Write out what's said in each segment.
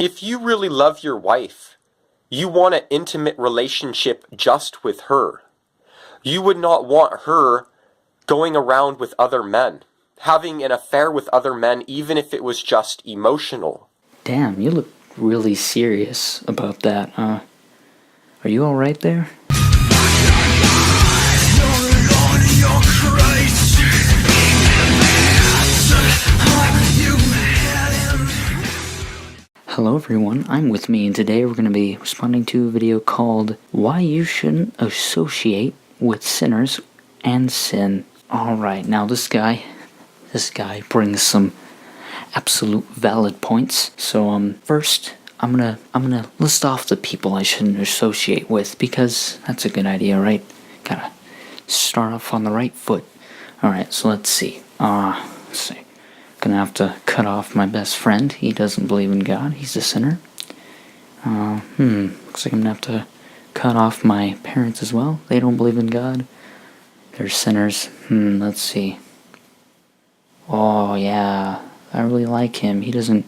If you really love your wife, you want an intimate relationship just with her. You would not want her going around with other men, having an affair with other men, even if it was just emotional. Damn, you look really serious about that. Are you alright there? Hello everyone, I'm with me, and today we're going to be responding to a video called Why You Shouldn't Associate with Sinners and Sin. Alright, now this guy brings some absolute valid points. So first I'm gonna list off the people I shouldn't associate with, because that's a good idea, right? Gotta start off on the right foot. Alright, so let's see. Gonna have to cut off my best friend. He doesn't believe in God. He's a sinner. Looks like I'm gonna have to cut off my parents as well. They don't believe in God. They're sinners. Let's see. Oh yeah, I really like him. He doesn't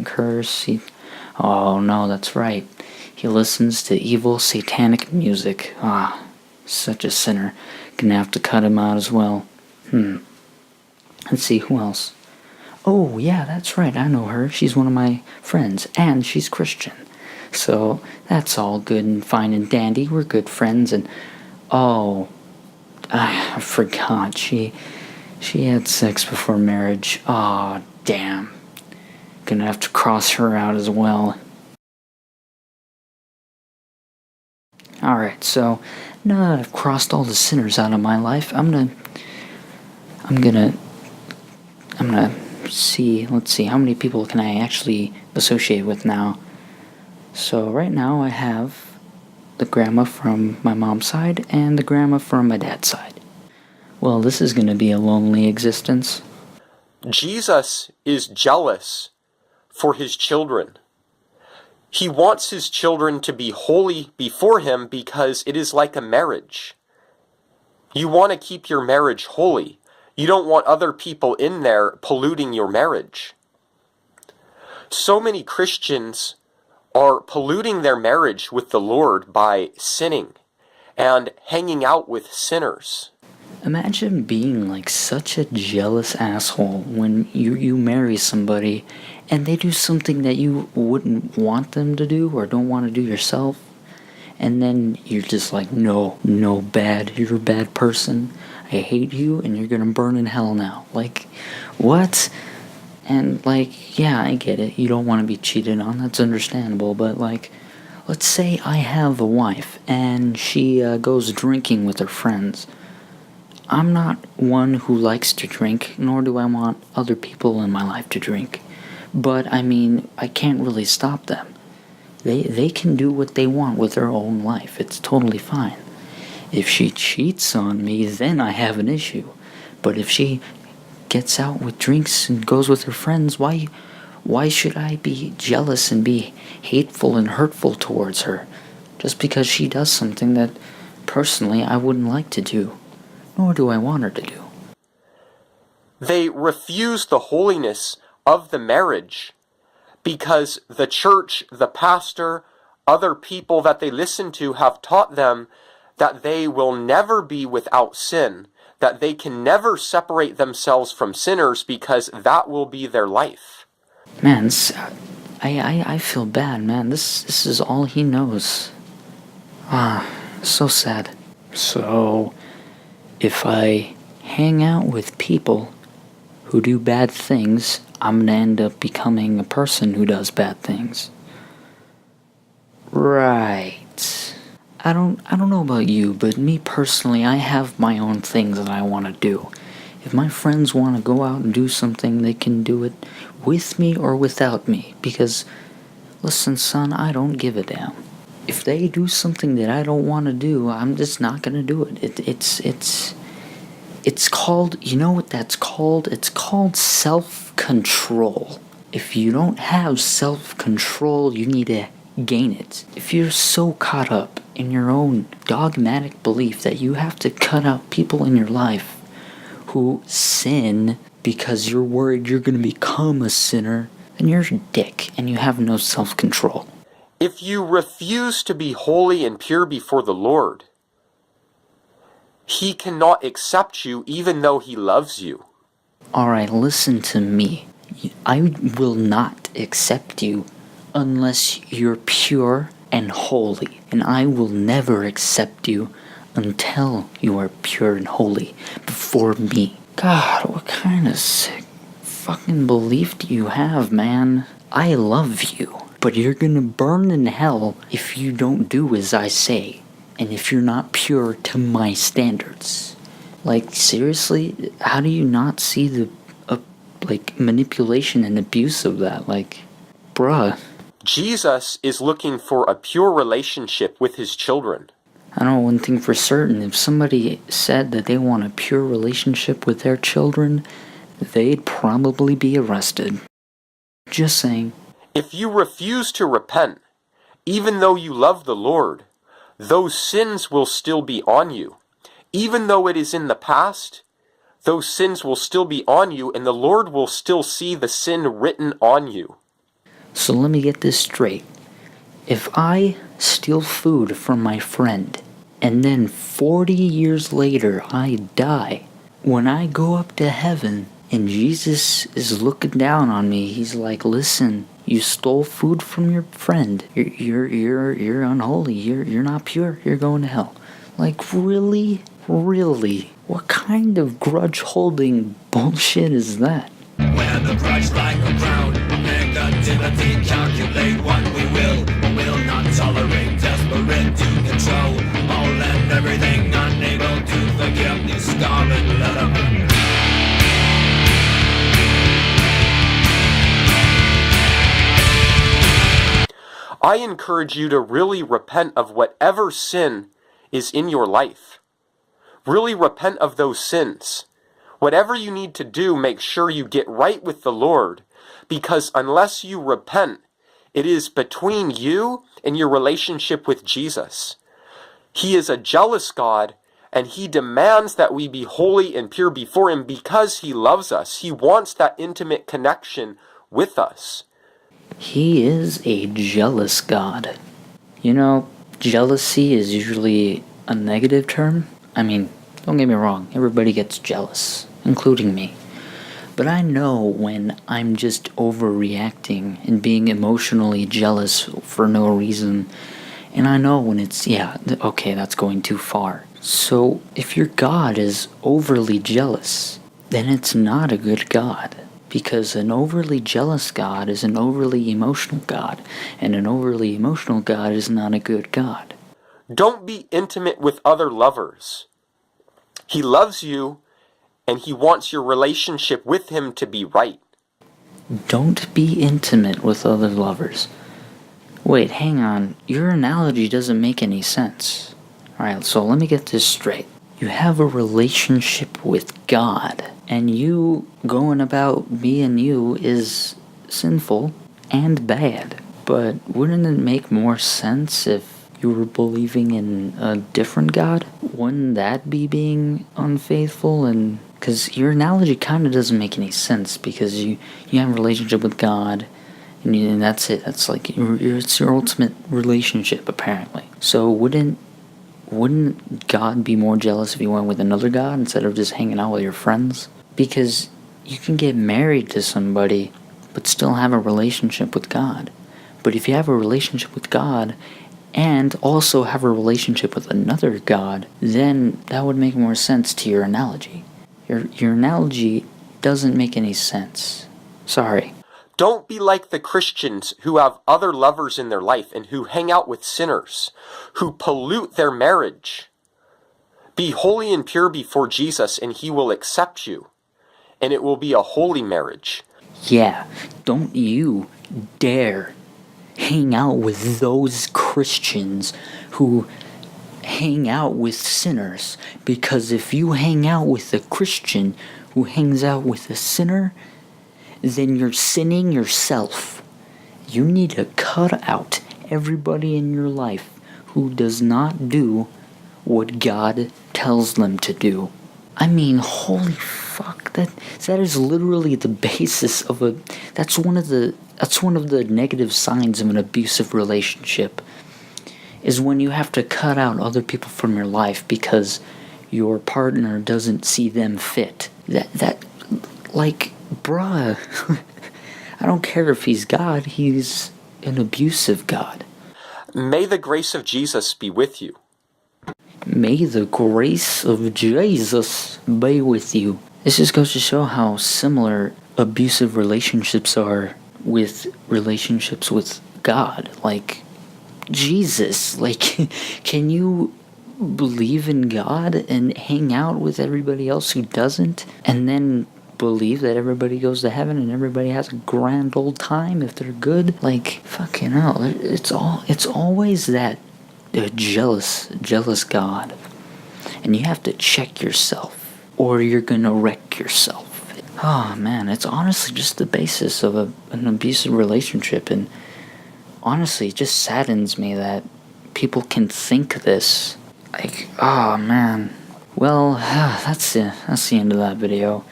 curse. Oh no, that's right. He listens to evil satanic music. Such a sinner. Gonna have to cut him out as well. Let's see, who else? Oh, yeah, that's right, I know her. She's one of my friends, and she's Christian. So, that's all good and fine and dandy. We're good friends, and... Oh, I forgot. She had sex before marriage. Aw, damn. Gonna have to cross her out as well. Alright, so, now that I've crossed all the sinners out of my life, I'm gonna see, let's see, how many people can I actually associate with now? So right now I have the grandma from my mom's side and the grandma from my dad's side. Well, this is going to be a lonely existence. Jesus is jealous for his children. He wants his children to be holy before him because it is like a marriage. You want to keep your marriage holy. You don't want other people in there polluting your marriage. So many Christians are polluting their marriage with the Lord by sinning and hanging out with sinners. Imagine being like such a jealous asshole when you marry somebody and they do something that you wouldn't want them to do or don't want to do yourself. And then you're just like, no, bad, you're a bad person. I hate you, and you're gonna burn in hell now. Like, what? And, like, yeah, I get it. You don't want to be cheated on. That's understandable. But, like, let's say I have a wife, and she goes drinking with her friends. I'm not one who likes to drink, nor do I want other people in my life to drink. But, I mean, I can't really stop them. They can do what they want with their own life. It's totally fine. If she cheats on me, then I have an issue. But if she gets out with drinks and goes with her friends, why should I be jealous and be hateful and hurtful towards her? Just because she does something that, personally, I wouldn't like to do. Nor do I want her to do. They refuse the holiness of the marriage because the church, the pastor, other people that they listen to have taught them that they will never be without sin, that they can never separate themselves from sinners because that will be their life. Man, I feel bad, man. This is all he knows. So sad. So, if I hang out with people who do bad things, I'm gonna end up becoming a person who does bad things. Right. I don't know about you, but me personally, I have my own things that I want to do. If my friends want to go out and do something, they can do it with me or without me. Because, listen, son, I don't give a damn. If they do something that I don't want to do, I'm just not gonna do it. It's called, you know what that's called? It's called self-control. If you don't have self-control, you need to gain it. If you're so caught up in your own dogmatic belief that you have to cut out people in your life who sin because you're worried you're going to become a sinner, then you're a dick and you have no self-control. If you refuse to be holy and pure before the Lord, He cannot accept you even though He loves you. Alright, listen to me. I will not accept you unless you're pure and holy. And I will never accept you until you are pure and holy before me. God, what kind of sick fucking belief do you have, man? I love you, but you're gonna burn in hell if you don't do as I say, and if you're not pure to my standards. Like, seriously, how do you not see the manipulation and abuse of that? Like, bruh. Jesus is looking for a pure relationship with His children. I know one thing for certain. If somebody said that they want a pure relationship with their children, they'd probably be arrested. Just saying. If you refuse to repent, even though you love the Lord, those sins will still be on you. Even though it is in the past, those sins will still be on you, and the Lord will still see the sin written on you. So let me get this straight. If I steal food from my friend, and then 40 years later I die, when I go up to heaven and Jesus is looking down on me, He's like, listen, you stole food from your friend. You're unholy. You're not pure. You're going to hell. Like, really? Really? What kind of grudge-holding bullshit is that? Wear the grudge like a crown. Negativity, calculate what we will not tolerate. Desperate to control all and everything, unable to forgive these scarlet lettermen. I encourage you to really repent of whatever sin is in your life. Really repent of those sins. Whatever you need to do, make sure you get right with the Lord, because unless you repent, it is between you and your relationship with Jesus. He is a jealous God, and He demands that we be holy and pure before Him because He loves us. He wants that intimate connection with us. He is a jealous God. You know, jealousy is usually a negative term. I mean, don't get me wrong, everybody gets jealous, including me. But I know when I'm just overreacting and being emotionally jealous for no reason. And I know when it's, okay, that's going too far. So if your God is overly jealous, then it's not a good God. Because an overly jealous God is an overly emotional God. And an overly emotional God is not a good God. Don't be intimate with other lovers. He loves you, and He wants your relationship with Him to be right. Don't be intimate with other lovers. Wait, hang on. Your analogy doesn't make any sense. Alright, so let me get this straight. You have a relationship with God, and you going about being you is sinful and bad. But wouldn't it make more sense if you were believing in a different God? Wouldn't that be being unfaithful? And because your analogy kind of doesn't make any sense, because you have a relationship with God, and that's it. That's like it's your ultimate relationship, apparently. So wouldn't God be more jealous if you went with another God instead of just hanging out with your friends? Because you can get married to somebody but still have a relationship with God. But if you have a relationship with God and also have a relationship with another God, then that would make more sense to your analogy. Your analogy doesn't make any sense. Sorry. Don't be like the Christians who have other lovers in their life and who hang out with sinners, who pollute their marriage. Be holy and pure before Jesus, and He will accept you, and it will be a holy marriage. Yeah, don't you dare hang out with those Christians who hang out with sinners, because if you hang out with a Christian who hangs out with a sinner, then you're sinning yourself. You need to cut out everybody in your life who does not do what God tells them to do. I mean, holy fuck, that is literally the basis of that's one of the That's one of the negative signs of an abusive relationship, is when you have to cut out other people from your life because your partner doesn't see them fit. Like, bruh, I don't care if he's God, he's an abusive God. May the grace of Jesus be with you. May the grace of Jesus be with you. This just goes to show how similar abusive relationships are with relationships with God. Like, Jesus, like, can you believe in God and hang out with everybody else who doesn't, and then believe that everybody goes to heaven and everybody has a grand old time if they're good? Like, fucking hell, it's always that jealous God, and you have to check yourself or you're gonna wreck yourself. Oh man, it's honestly just the basis of an abusive relationship, and honestly, it just saddens me that people can think this. Like, oh man. Well, that's the end of that video.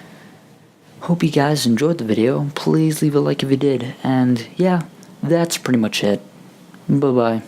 Hope you guys enjoyed the video. Please leave a like if you did. And yeah, that's pretty much it. Bye-bye.